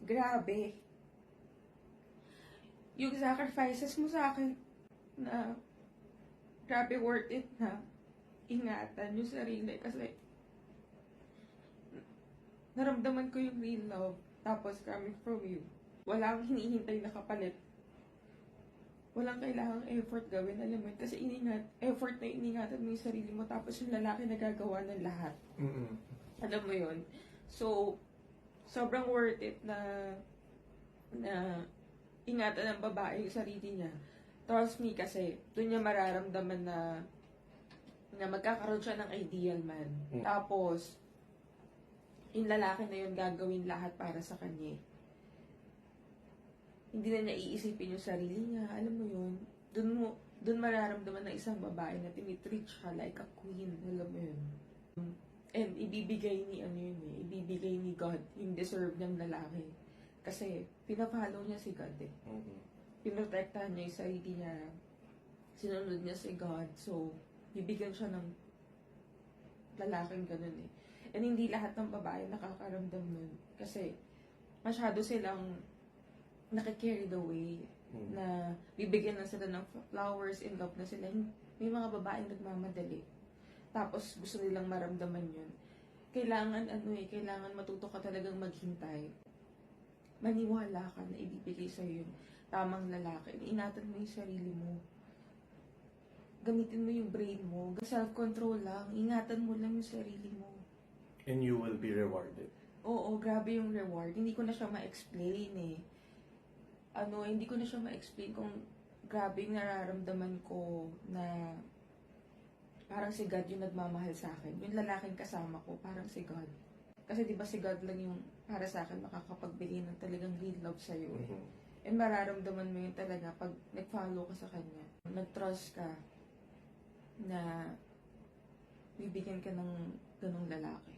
grabe. Yung sacrifices mo sa akin na grabe worth it na ingatan yung sarili kasi naramdaman ko yung real love tapos coming from you. Walang hinihintay na kapalit. Walang kailangang effort gawin, alam mo yun. Kasi effort na iningatan mo yung sarili mo tapos yung lalaki nagagawa ng lahat. Alam mo yun. So, sobrang worth it na ingatan ng babae yung sarili niya. Trust me kasi, doon niya mararamdaman na magkakaroon siya ng ideal man. Tapos, yung lalaki na yun gagawin lahat para sa kanya. Hindi na niya iisipin yung sarili niya. Alam mo yun, doon mararamdaman ng isang babae na tinitreat siya like a queen. Alam mo yun. And ibibigay ibibigay ni God yung deserve ng lalaki. Kasi pinafollow niya si God eh. Pinotektahan niya yung sarili niya. Sinunod niya si God. So, bibigyan siya ng lalaking ganun eh. And hindi lahat ng babae nakakaramdam nun. Kasi masyado silang nakikarried away na bibigyan na sila ng flowers, in love na sila. May mga babaeng nagmamadali. Tapos gusto nilang maramdaman yun. Kailangan matuto ka talagang maghintay. Maniwala ka na ibibigay sa'yo yung tamang lalaki. Ingatan mo yung sarili mo. Gamitin mo yung brain mo. Self-control lang. Ingatan mo lang yung sarili mo. And you will be rewarded. Oo, grabe yung reward. Hindi ko na siya ma-explain eh. Hindi ko na siya ma-explain kung grabe yung nararamdaman ko na parang si God yung nagmamahal sa akin. Yung lalaking kasama ko, parang si God. Kasi di ba si God lang yung para sa akin makakapagbigay ng talagang real love sa'yo. And mararamdaman mo yun talaga pag nag-follow ka sa kanya. Nag-trust ka na bibigyan ka ng ganong lalaki.